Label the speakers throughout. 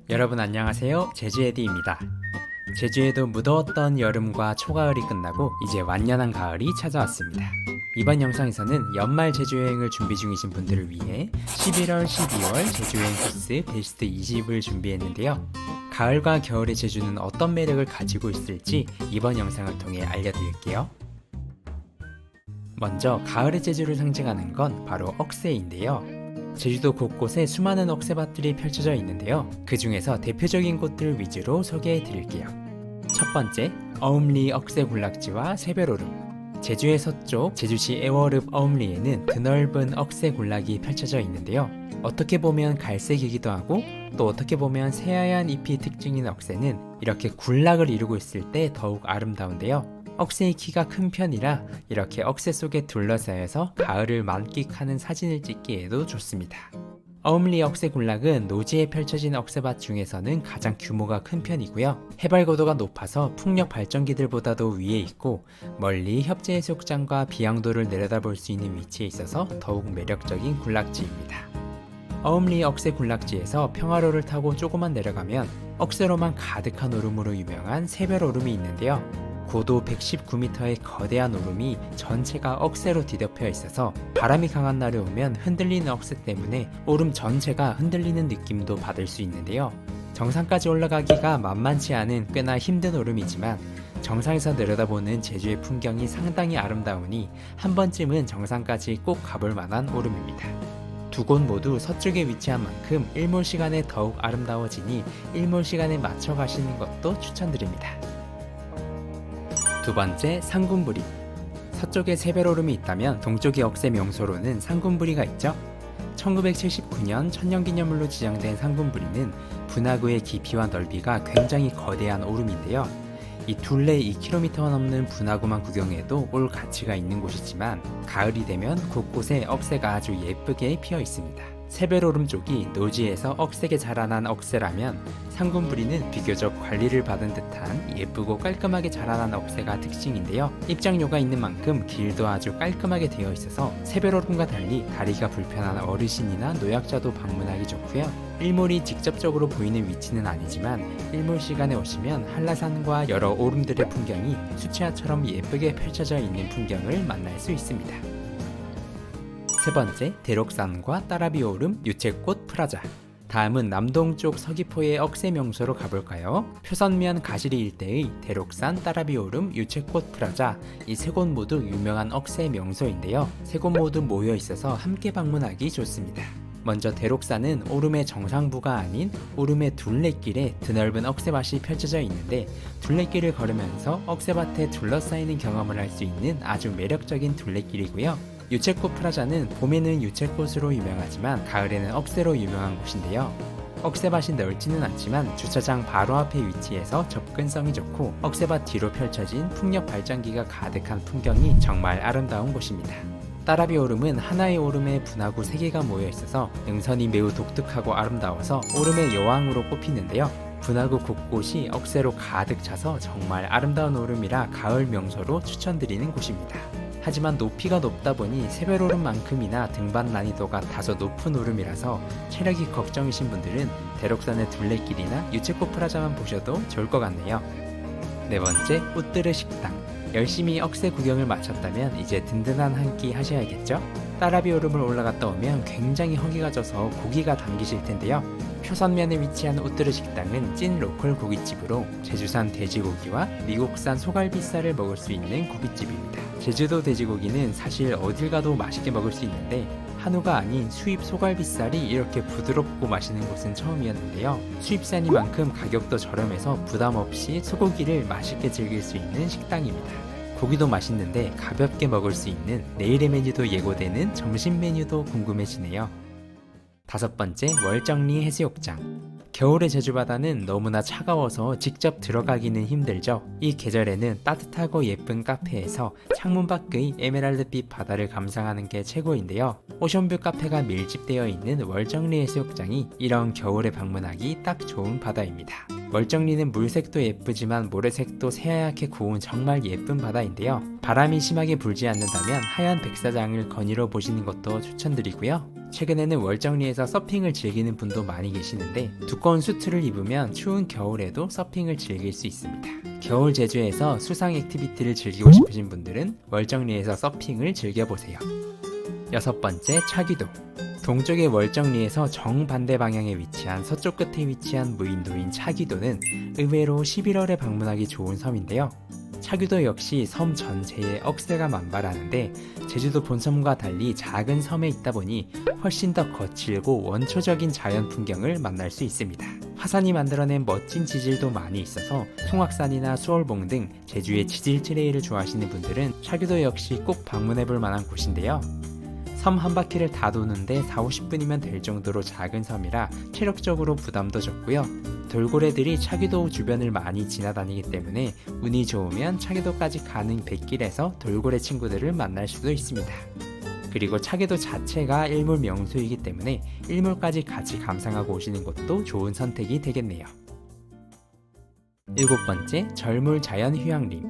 Speaker 1: 여러분 안녕하세요. 제주에디입니다. 제주에도 무더웠던 여름과 초가을이 끝나고 이제 완연한 가을이 찾아왔습니다. 이번 영상에서는 연말 제주여행을 준비 중이신 분들을 위해 11월, 12월 제주여행 코스 베스트 20을 준비했는데요. 가을과 겨울의 제주는 어떤 매력을 가지고 있을지 이번 영상을 통해 알려드릴게요. 먼저 가을의 제주를 상징하는 건 바로 억새인데요. 제주도 곳곳에 수많은 억새밭들이 펼쳐져 있는데요. 그 중에서 대표적인 곳들 위주로 소개해 드릴게요. 첫 번째, 어음리 억새군락지와 새별오름. 제주의 서쪽 제주시 애월읍 어음리에는 드넓은 억새군락이 펼쳐져 있는데요. 어떻게 보면 갈색이기도 하고 또 어떻게 보면 새하얀 잎이 특징인 억새는 이렇게 군락을 이루고 있을 때 더욱 아름다운데요. 억새의 키가 큰 편이라 이렇게 억새 속에 둘러싸여서 가을을 만끽하는 사진을 찍기에도 좋습니다. 어음리 억새군락은 노지에 펼쳐진 억새밭 중에서는 가장 규모가 큰 편이고요. 해발고도가 높아서 풍력 발전기들보다도 위에 있고 멀리 협재해수욕장과 비양도를 내려다볼 수 있는 위치에 있어서 더욱 매력적인 군락지입니다. 어음리 억새군락지에서 평화로를 타고 조금만 내려가면 억새로만 가득한 오름으로 유명한 새별오름이 있는데요. 고도 119m의 거대한 오름이 전체가 억새로 뒤덮여 있어서 바람이 강한 날에 오면 흔들리는 억새 때문에 오름 전체가 흔들리는 느낌도 받을 수 있는데요. 정상까지 올라가기가 만만치 않은 꽤나 힘든 오름이지만 정상에서 내려다보는 제주의 풍경이 상당히 아름다우니 한 번쯤은 정상까지 꼭 가볼 만한 오름입니다. 두 곳 모두 서쪽에 위치한 만큼 일몰 시간에 더욱 아름다워지니 일몰 시간에 맞춰 가시는 것도 추천드립니다. 두 번째, 상군부리. 서쪽에 새별오름이 있다면 동쪽의 억새 명소로는 상군부리가 있죠. 1979년 천년기념물로 지정된 상군부리는 분화구의 깊이와 넓이가 굉장히 거대한 오름인데요. 이 둘레 2km가 넘는 분화구만 구경해도 올 가치가 있는 곳이지만 가을이 되면 곳곳에 억새가 아주 예쁘게 피어 있습니다. 새별오름 쪽이 노지에서 억세게 자라난 억새라면 상군부리는 비교적 관리를 받은 듯한 예쁘고 깔끔하게 자라난 억새가 특징인데요. 입장료가 있는 만큼 길도 아주 깔끔하게 되어 있어서 새별오름과 달리 다리가 불편한 어르신이나 노약자도 방문하기 좋고요. 일몰이 직접적으로 보이는 위치는 아니지만 일몰 시간에 오시면 한라산과 여러 오름들의 풍경이 수채화처럼 예쁘게 펼쳐져 있는 풍경을 만날 수 있습니다. 세 번째, 대록산과 따라비 오름, 유채꽃 프라자. 다음은 남동쪽 서귀포의 억새 명소로 가볼까요? 표선면 가시리 일대의 대록산, 따라비 오름, 유채꽃 프라자, 이 세 곳 모두 유명한 억새 명소인데요. 세 곳 모두 모여 있어서 함께 방문하기 좋습니다. 먼저 대록산은 오름의 정상부가 아닌 오름의 둘레길에 드넓은 억새밭이 펼쳐져 있는데 둘레길을 걸으면서 억새밭에 둘러싸이는 경험을 할 수 있는 아주 매력적인 둘레길이고요. 유채꽃 프라자는 봄에는 유채꽃으로 유명하지만 가을에는 억새로 유명한 곳인데요. 억새밭이 넓지는 않지만 주차장 바로 앞에 위치해서 접근성이 좋고 억새밭 뒤로 펼쳐진 풍력 발전기가 가득한 풍경이 정말 아름다운 곳입니다. 따라비 오름은 하나의 오름에 분화구 3개가 모여 있어서 능선이 매우 독특하고 아름다워서 오름의 여왕으로 꼽히는데요. 분화구 곳곳이 억새로 가득 차서 정말 아름다운 오름이라 가을 명소로 추천드리는 곳입니다. 하지만 높이가 높다 보니 새별오름만큼이나 등반 난이도가 다소 높은 오름이라서 체력이 걱정이신 분들은 대록산의 둘레길이나 유채꽃 프라자만 보셔도 좋을 것 같네요. 네 번째, 우뜨르 식당. 열심히 억새 구경을 마쳤다면 이제 든든한 한 끼 하셔야겠죠? 따라비 오름을 올라갔다 오면 굉장히 허기가 져서 고기가 당기실 텐데요. 표선면에 위치한 우뜨르 식당은 찐 로컬 고깃집으로 제주산 돼지고기와 미국산 소갈비살을 먹을 수 있는 고깃집입니다. 제주도 돼지고기는 사실 어딜 가도 맛있게 먹을 수 있는데 한우가 아닌 수입 소갈비살이 이렇게 부드럽고 맛있는 곳은 처음이었는데요. 수입산이만큼 가격도 저렴해서 부담 없이 소고기를 맛있게 즐길 수 있는 식당입니다. 고기도 맛있는데 가볍게 먹을 수 있는 내일의 메뉴도 예고되는 점심 메뉴도 궁금해지네요. 다섯 번째, 월정리 해수욕장. 겨울의 제주바다는 너무나 차가워서 직접 들어가기는 힘들죠. 이 계절에는 따뜻하고 예쁜 카페에서 창문 밖의 에메랄드빛 바다를 감상하는 게 최고인데요. 오션뷰 카페가 밀집되어 있는 월정리 해수욕장이 이런 겨울에 방문하기 딱 좋은 바다입니다. 월정리는 물색도 예쁘지만 모래색도 새하얗게 고운 정말 예쁜 바다인데요. 바람이 심하게 불지 않는다면 하얀 백사장을 거닐어 보시는 것도 추천드리고요. 최근에는 월정리에서 서핑을 즐기는 분도 많이 계시는데 두꺼운 수트를 입으면 추운 겨울에도 서핑을 즐길 수 있습니다. 겨울 제주에서 수상 액티비티를 즐기고 싶으신 분들은 월정리에서 서핑을 즐겨보세요. 6번째, 차귀도. 동쪽의 월정리에서 정반대 방향에 위치한 서쪽 끝에 위치한 무인도인 차귀도는 의외로 11월에 방문하기 좋은 섬인데요. 차귀도 역시 섬 전체에 억새가 만발하는데 제주도 본섬과 달리 작은 섬에 있다 보니 훨씬 더 거칠고 원초적인 자연 풍경을 만날 수 있습니다. 화산이 만들어낸 멋진 지질도 많이 있어서 송악산이나 수월봉 등 제주의 지질 트레일을 좋아하시는 분들은 차귀도 역시 꼭 방문해볼 만한 곳인데요. 섬 한 바퀴를 다 도는데 40-50분이면 될 정도로 작은 섬이라 체력적으로 부담도 적고요. 돌고래들이 차귀도 주변을 많이 지나다니기 때문에 운이 좋으면 차귀도까지 가는 뱃길에서 돌고래 친구들을 만날 수도 있습니다. 그리고 차귀도 자체가 일몰 명소이기 때문에 일몰까지 같이 감상하고 오시는 것도 좋은 선택이 되겠네요. 7번째, 절물 자연휴양림.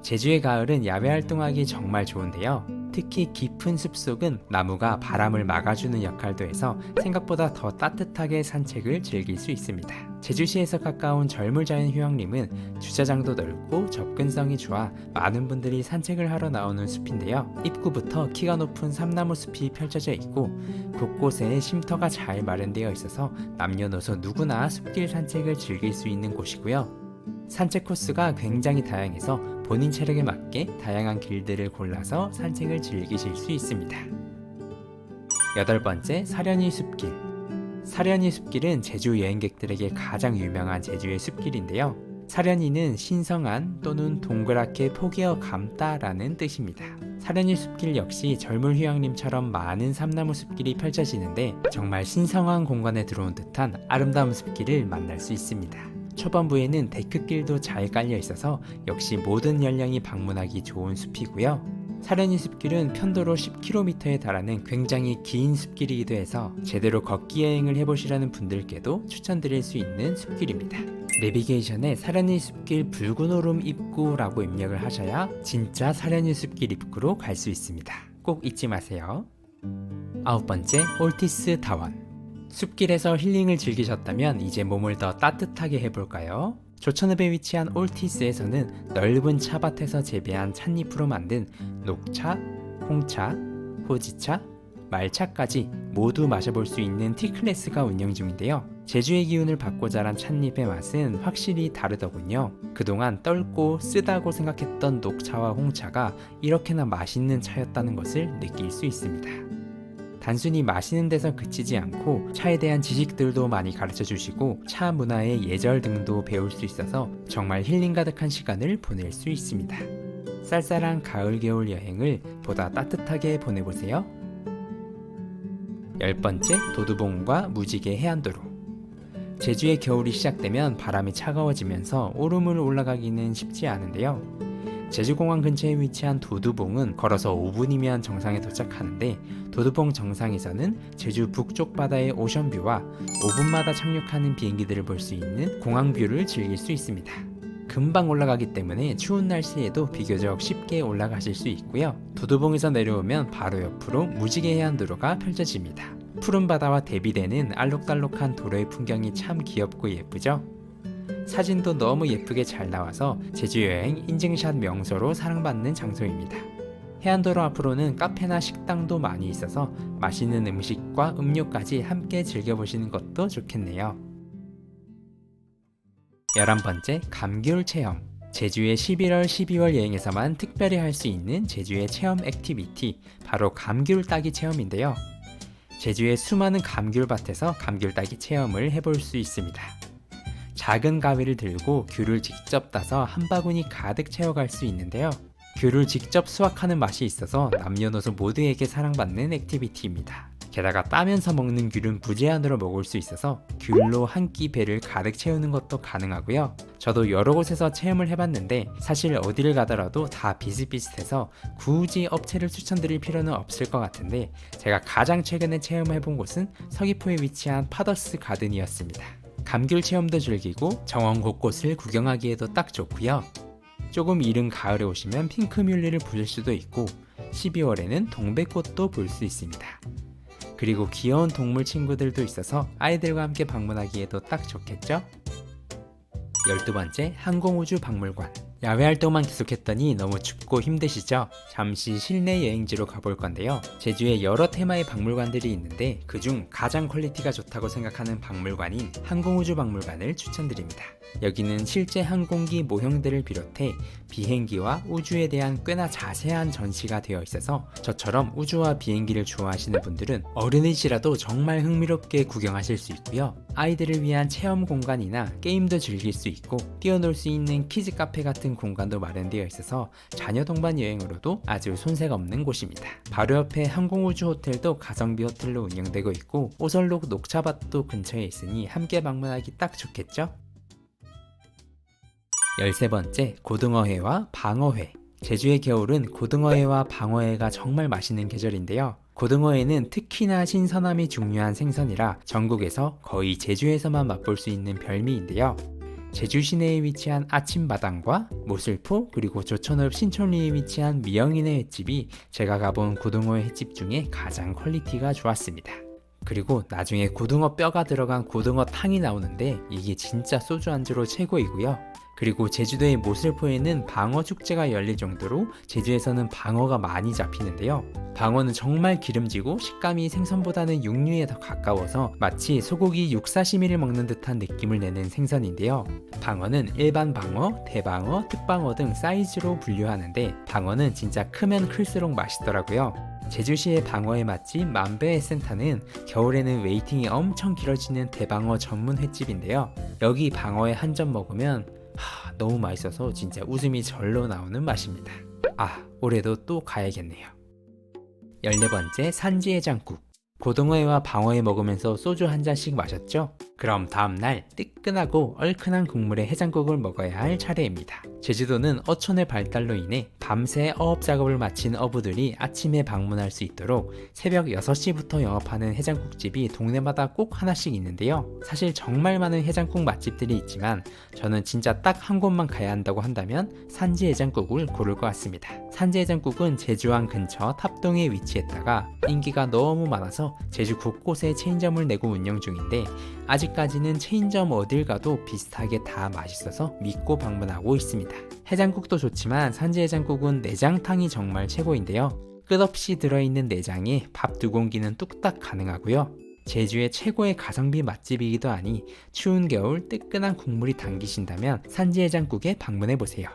Speaker 1: 제주의 가을은 야외 활동하기 정말 좋은데요. 특히 깊은 숲속은 나무가 바람을 막아주는 역할도 해서 생각보다 더 따뜻하게 산책을 즐길 수 있습니다. 제주시에서 가까운 절물자연휴양림은 주차장도 넓고 접근성이 좋아 많은 분들이 산책을 하러 나오는 숲인데요. 입구부터 키가 높은 삼나무 숲이 펼쳐져 있고 곳곳에 쉼터가 잘 마련되어 있어서 남녀노소 누구나 숲길 산책을 즐길 수 있는 곳이고요. 산책 코스가 굉장히 다양해서 본인 체력에 맞게 다양한 길들을 골라서 산책을 즐기실 수 있습니다. 8번째, 사려니 숲길. 사려니 숲길은 제주 여행객들에게 가장 유명한 제주의 숲길인데요. 사려니는 신성한 또는 동그랗게 포개어 감다 라는 뜻입니다. 사려니 숲길 역시 절물휴양림처럼 많은 삼나무 숲길이 펼쳐지는데 정말 신성한 공간에 들어온 듯한 아름다운 숲길을 만날 수 있습니다. 초반부에는 데크길도 잘 깔려 있어서 역시 모든 연령이 방문하기 좋은 숲이고요. 사려니 숲길은 편도로 10km에 달하는 굉장히 긴 숲길이기도 해서 제대로 걷기 여행을 해보시려는 분들께도 추천드릴 수 있는 숲길입니다. 내비게이션에 사려니 숲길 붉은 오름 입구라고 입력을 하셔야 진짜 사려니 숲길 입구로 갈 수 있습니다. 꼭 잊지 마세요. 9번째, 올티스 다원. 숲길에서 힐링을 즐기셨다면 이제 몸을 더 따뜻하게 해볼까요? 조천읍에 위치한 올티스에서는 넓은 차밭에서 재배한 찻잎으로 만든 녹차, 홍차, 호지차, 말차까지 모두 마셔볼 수 있는 티클래스가 운영 중인데요. 제주의 기운을 받고 자란 찻잎의 맛은 확실히 다르더군요. 그동안 떫고 쓰다고 생각했던 녹차와 홍차가 이렇게나 맛있는 차였다는 것을 느낄 수 있습니다. 단순히 마시는 데서 그치지 않고 차에 대한 지식들도 많이 가르쳐 주시고 차 문화의 예절 등도 배울 수 있어서 정말 힐링 가득한 시간을 보낼 수 있습니다. 쌀쌀한 가을 겨울 여행을 보다 따뜻하게 보내보세요. 10번째, 도두봉과 무지개 해안도로. 제주의 겨울이 시작되면 바람이 차가워지면서 오름을 올라가기는 쉽지 않은데요. 제주공항 근처에 위치한 도두봉은 걸어서 5분이면 정상에 도착하는데 도두봉 정상에서는 제주 북쪽 바다의 오션뷰와 5분마다 착륙하는 비행기들을 볼 수 있는 공항뷰를 즐길 수 있습니다. 금방 올라가기 때문에 추운 날씨에도 비교적 쉽게 올라가실 수 있고요. 도두봉에서 내려오면 바로 옆으로 무지개 해안도로가 펼쳐집니다. 푸른 바다와 대비되는 알록달록한 도로의 풍경이 참 귀엽고 예쁘죠? 사진도 너무 예쁘게 잘 나와서 제주여행 인증샷 명소로 사랑받는 장소입니다. 해안도로 앞으로는 카페나 식당도 많이 있어서 맛있는 음식과 음료까지 함께 즐겨보시는 것도 좋겠네요. 11번째, 감귤 체험. 제주의 11월, 12월 여행에서만 특별히 할 수 있는 제주의 체험 액티비티, 바로 감귤 따기 체험인데요. 제주의 수많은 감귤밭에서 감귤 따기 체험을 해볼 수 있습니다. 작은 가위를 들고 귤을 직접 따서 한 바구니 가득 채워갈 수 있는데요. 귤을 직접 수확하는 맛이 있어서 남녀노소 모두에게 사랑받는 액티비티입니다. 게다가 따면서 먹는 귤은 무제한으로 먹을 수 있어서 귤로 한 끼 배를 가득 채우는 것도 가능하고요. 저도 여러 곳에서 체험을 해봤는데 사실 어디를 가더라도 다 비슷비슷해서 굳이 업체를 추천드릴 필요는 없을 것 같은데 제가 가장 최근에 체험해본 곳은 서귀포에 위치한 파더스 가든이었습니다. 감귤 체험도 즐기고 정원 곳곳을 구경하기에도 딱 좋고요. 조금 이른 가을에 오시면 핑크뮬리를 보실 수도 있고 12월에는 동백꽃도 볼 수 있습니다. 그리고 귀여운 동물 친구들도 있어서 아이들과 함께 방문하기에도 딱 좋겠죠? 12번째, 항공우주박물관. 야외 활동만 계속했더니 너무 춥고 힘드시죠? 잠시 실내 여행지로 가볼 건데요. 제주에 여러 테마의 박물관들이 있는데 그중 가장 퀄리티가 좋다고 생각하는 박물관인 항공우주박물관을 추천드립니다. 여기는 실제 항공기 모형들을 비롯해 비행기와 우주에 대한 꽤나 자세한 전시가 되어 있어서 저처럼 우주와 비행기를 좋아하시는 분들은 어른이시라도 정말 흥미롭게 구경하실 수 있고요. 아이들을 위한 체험 공간이나 게임도 즐길 수 있고 뛰어놀 수 있는 키즈 카페 같은 공간도 마련되어 있어서 자녀 동반 여행으로도 아주 손색 없는 곳입니다. 바로 옆에 항공우주 호텔도 가성비 호텔로 운영되고 있고 오설록 녹차밭도 근처에 있으니 함께 방문하기 딱 좋겠죠? 13번째, 고등어회와 방어회. 제주의 겨울은 고등어회와 방어회가 정말 맛있는 계절인데요. 고등어회는 특히나 신선함이 중요한 생선이라 전국에서 거의 제주에서만 맛볼 수 있는 별미인데요. 제주 시내에 위치한 아침마당과 모슬포 그리고 조천읍 신촌리에 위치한 미영인의 횟집이 제가 가본 고등어회 횟집 중에 가장 퀄리티가 좋았습니다. 그리고 나중에 고등어 뼈가 들어간 고등어탕이 나오는데 이게 진짜 소주 안주로 최고이고요. 그리고 제주도의 모슬포에는 방어 축제가 열릴 정도로 제주에서는 방어가 많이 잡히는데요. 방어는 정말 기름지고 식감이 생선보다는 육류에 더 가까워서 마치 소고기 육사시미를 먹는 듯한 느낌을 내는 생선인데요. 방어는 일반 방어, 대방어, 특방어 등 사이즈로 분류하는데 방어는 진짜 크면 클수록 맛있더라고요. 제주시의 방어의 맛집 만배의 센터는 겨울에는 웨이팅이 엄청 길어지는 대방어 전문 횟집인데요. 여기 방어에 한 점 먹으면 너무 맛있어서 진짜 웃음이 절로 나오는 맛입니다. 올해도 또 가야겠네요. 14번째, 산지해장국. 고등어회와 방어회 먹으면서 소주 한 잔씩 마셨죠? 그럼 다음날 뜨끈하고 얼큰한 국물의 해장국을 먹어야 할 차례입니다. 제주도는 어촌의 발달로 인해 밤새 어업 작업을 마친 어부들이 아침에 방문할 수 있도록 새벽 6시부터 영업하는 해장국집이 동네마다 꼭 하나씩 있는데요. 사실 정말 많은 해장국 맛집들이 있지만 저는 진짜 딱 한 곳만 가야 한다고 한다면 산지해장국을 고를 것 같습니다. 산지해장국은 제주항 근처 탑동에 위치했다가 인기가 너무 많아서 제주 곳곳에 체인점을 내고 운영 중인데 아직까지는 체인점 어딜 가도 비슷하게 다 맛있어서 믿고 방문하고 있습니다. 해장국도 좋지만 산지해장국은 내장탕이 정말 최고인데요. 끝없이 들어있는 내장에 밥 2공기는 뚝딱 가능하고요. 제주의 최고의 가성비 맛집이기도 하니 추운 겨울 뜨끈한 국물이 당기신다면 산지해장국에 방문해보세요.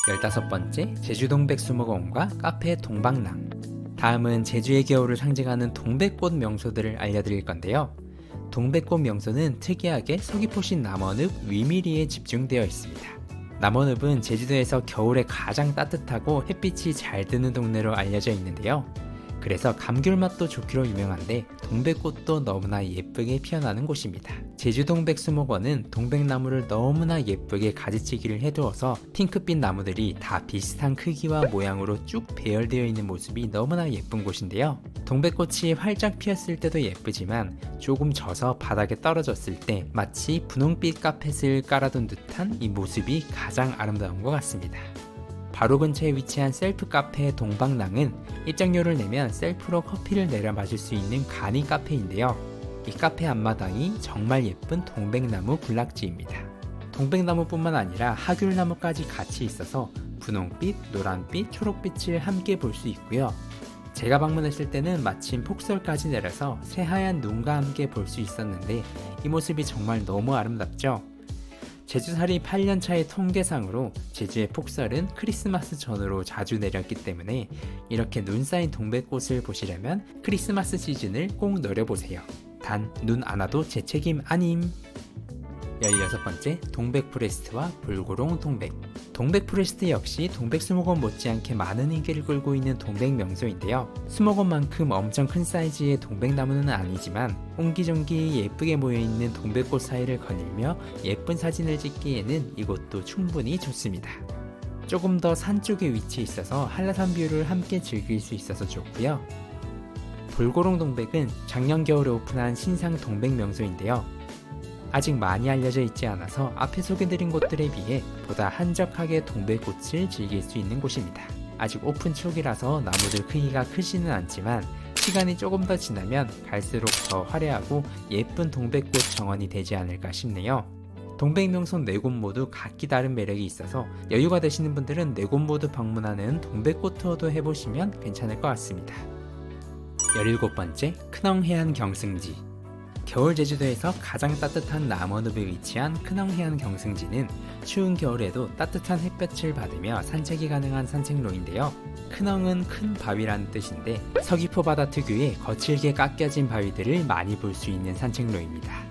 Speaker 1: 15번째, 제주동백수목원과 카페 동방랑. 다음은 제주의 겨울을 상징하는 동백꽃 명소들을 알려드릴 건데요. 동백꽃 명소는 특이하게 서귀포시 남원읍 위미리에 집중되어 있습니다. 남원읍은 제주도에서 겨울에 가장 따뜻하고 햇빛이 잘 드는 동네로 알려져 있는데요. 그래서 감귤맛도 좋기로 유명한데 동백꽃도 너무나 예쁘게 피어나는 곳입니다. 제주 동백수목원은 동백나무를 너무나 예쁘게 가지치기를 해두어서 핑크빛 나무들이 다 비슷한 크기와 모양으로 쭉 배열되어 있는 모습이 너무나 예쁜 곳인데요. 동백꽃이 활짝 피었을 때도 예쁘지만 조금 져서 바닥에 떨어졌을 때 마치 분홍빛 카펫을 깔아둔 듯한 이 모습이 가장 아름다운 것 같습니다. 바로 근처에 위치한 셀프 카페 동방랑은 입장료를 내면 셀프로 커피를 내려 마실 수 있는 간이 카페인데요. 이 카페 앞마당이 정말 예쁜 동백나무 군락지입니다. 동백나무뿐만 아니라 하귤나무까지 같이 있어서 분홍빛, 노란빛, 초록빛을 함께 볼 수 있고요. 제가 방문했을 때는 마침 폭설까지 내려서 새하얀 눈과 함께 볼 수 있었는데 이 모습이 정말 너무 아름답죠? 제주살이 8년차의 통계상으로 제주의 폭설은 크리스마스 전후로 자주 내렸기 때문에 이렇게 눈 쌓인 동백꽃을 보시려면 크리스마스 시즌을 꼭 노려보세요. 단 눈 안 와도 제 책임 아님. 16번째, 동백포레스트와 불고롱 동백. 동백포레스트 역시 동백수목원 못지않게 많은 인기를 끌고 있는 동백 명소인데요. 수목원만큼 엄청 큰 사이즈의 동백나무는 아니지만 옹기종기 예쁘게 모여있는 동백꽃 사이를 거닐며 예쁜 사진을 찍기에는 이곳도 충분히 좋습니다. 조금 더 산 쪽에 위치해 있어서 한라산 뷰를 함께 즐길 수 있어서 좋고요. 불고롱 동백은 작년 겨울에 오픈한 신상 동백 명소인데요. 아직 많이 알려져 있지 않아서 앞에 소개드린 곳들에 비해 보다 한적하게 동백꽃을 즐길 수 있는 곳입니다. 아직 오픈 초기라서 나무들 크기가 크지는 않지만 시간이 조금 더 지나면 갈수록 더 화려하고 예쁜 동백꽃 정원이 되지 않을까 싶네요. 동백명소 4곳 모두 각기 다른 매력이 있어서 여유가 되시는 분들은 4곳 모두 방문하는 동백꽃 투어도 해보시면 괜찮을 것 같습니다. 17번째, 큰엉해안 경승지. 겨울 제주도에서 가장 따뜻한 남원읍에 위치한 큰엉해안 경승지는 추운 겨울에도 따뜻한 햇볕을 받으며 산책이 가능한 산책로인데요. 큰엉은 큰 바위라는 뜻인데 서귀포 바다 특유의 거칠게 깎여진 바위들을 많이 볼 수 있는 산책로입니다.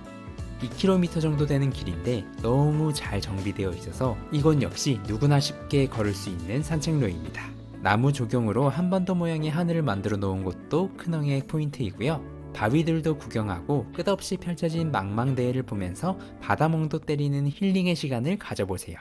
Speaker 1: 2km 정도 되는 길인데 너무 잘 정비되어 있어서 이곳 역시 누구나 쉽게 걸을 수 있는 산책로입니다. 나무 조경으로 한반도 모양의 하늘을 만들어 놓은 곳도 큰엉의 포인트이고요. 바위들도 구경하고 끝없이 펼쳐진 망망대해를 보면서 바다멍도 때리는 힐링의 시간을 가져보세요.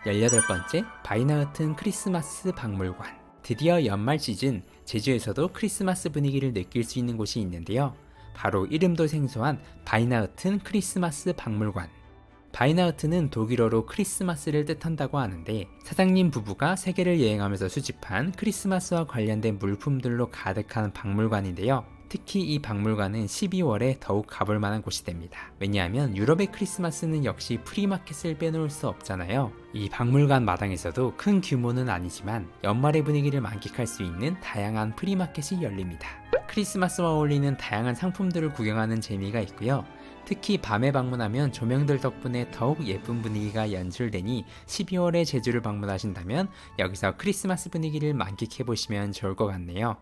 Speaker 1: 18번째, 바이나흐튼 크리스마스 박물관. 드디어 연말 시즌, 제주에서도 크리스마스 분위기를 느낄 수 있는 곳이 있는데요. 바로 이름도 생소한 바이나흐튼 크리스마스 박물관. 바이나흐트는 독일어로 크리스마스를 뜻한다고 하는데 사장님 부부가 세계를 여행하면서 수집한 크리스마스와 관련된 물품들로 가득한 박물관인데요. 특히 이 박물관은 12월에 더욱 가볼 만한 곳이 됩니다. 왜냐하면 유럽의 크리스마스는 역시 프리마켓을 빼놓을 수 없잖아요. 이 박물관 마당에서도 큰 규모는 아니지만 연말의 분위기를 만끽할 수 있는 다양한 프리마켓이 열립니다. 크리스마스와 어울리는 다양한 상품들을 구경하는 재미가 있고요. 특히 밤에 방문하면 조명들 덕분에 더욱 예쁜 분위기가 연출되니 12월에 제주를 방문하신다면 여기서 크리스마스 분위기를 만끽해보시면 좋을 것 같네요.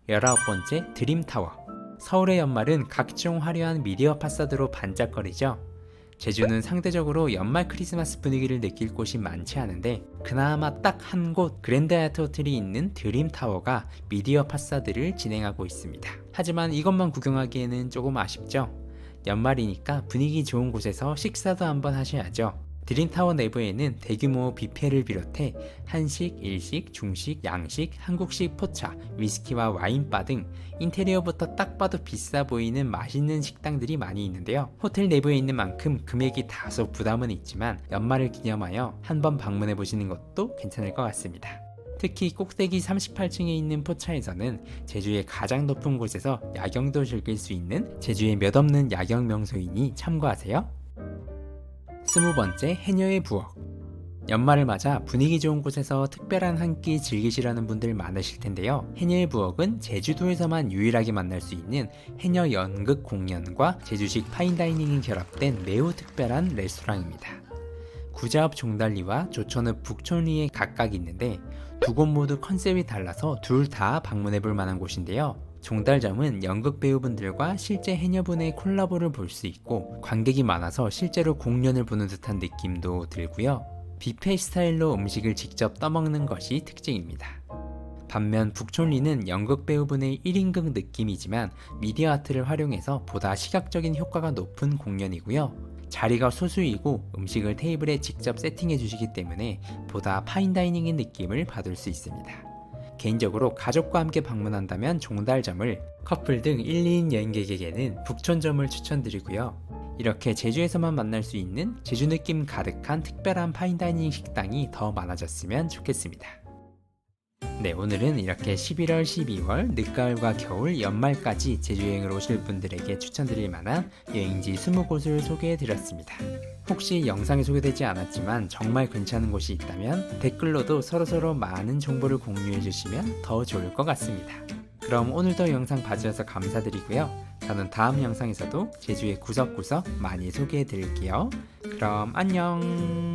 Speaker 1: 19번째, 드림타워. 서울의 연말은 각종 화려한 미디어 파사드로 반짝거리죠. 제주는 상대적으로 연말 크리스마스 분위기를 느낄 곳이 많지 않은데 그나마 딱 한 곳 그랜드 하얏트 호텔이 있는 드림타워가 미디어 파사드를 진행하고 있습니다. 하지만 이것만 구경하기에는 조금 아쉽죠. 연말이니까 분위기 좋은 곳에서 식사도 한번 하셔야죠. 드림타워 내부에는 대규모 뷔페를 비롯해 한식, 일식, 중식, 양식, 한국식 포차, 위스키와 와인바 등 인테리어부터 딱 봐도 비싸 보이는 맛있는 식당들이 많이 있는데요. 호텔 내부에 있는 만큼 금액이 다소 부담은 있지만 연말을 기념하여 한번 방문해 보시는 것도 괜찮을 것 같습니다. 특히 꼭대기 38층에 있는 포차에서는 제주의 가장 높은 곳에서 야경도 즐길 수 있는 제주의 몇 없는 야경 명소이니 참고하세요. 20번째, 해녀의 부엌. 연말을 맞아 분위기 좋은 곳에서 특별한 한 끼 즐기시려는 분들 많으실 텐데요. 해녀의 부엌은 제주도에서만 유일하게 만날 수 있는 해녀 연극 공연과 제주식 파인다이닝이 결합된 매우 특별한 레스토랑입니다. 구자읍 종달리와 조천읍 북촌리에 각각 있는데 두 곳 모두 컨셉이 달라서 둘 다 방문해 볼 만한 곳인데요. 종달점은 연극 배우분들과 실제 해녀분의 콜라보를 볼 수 있고 관객이 많아서 실제로 공연을 보는 듯한 느낌도 들고요. 뷔페 스타일로 음식을 직접 떠먹는 것이 특징입니다. 반면 북촌리는 연극 배우분의 1인극 느낌이지만 미디어 아트를 활용해서 보다 시각적인 효과가 높은 공연이고요. 자리가 소수이고 음식을 테이블에 직접 세팅해 주시기 때문에 보다 파인다이닝의 느낌을 받을 수 있습니다. 개인적으로 가족과 함께 방문한다면 종달점을, 커플 등 1, 2인 여행객에게는 북촌점을 추천드리고요. 이렇게 제주에서만 만날 수 있는 제주 느낌 가득한 특별한 파인다이닝 식당이 더 많아졌으면 좋겠습니다. 네, 오늘은 이렇게 11월, 12월, 늦가을과 겨울, 연말까지 제주여행을 오실 분들에게 추천드릴 만한 여행지 20곳을 소개해드렸습니다. 혹시 영상에 소개되지 않았지만 정말 괜찮은 곳이 있다면 댓글로도 서로서로 많은 정보를 공유해주시면 더 좋을 것 같습니다. 그럼 오늘도 영상 봐주셔서 감사드리고요. 저는 다음 영상에서도 제주의 구석구석 많이 소개해드릴게요. 그럼 안녕!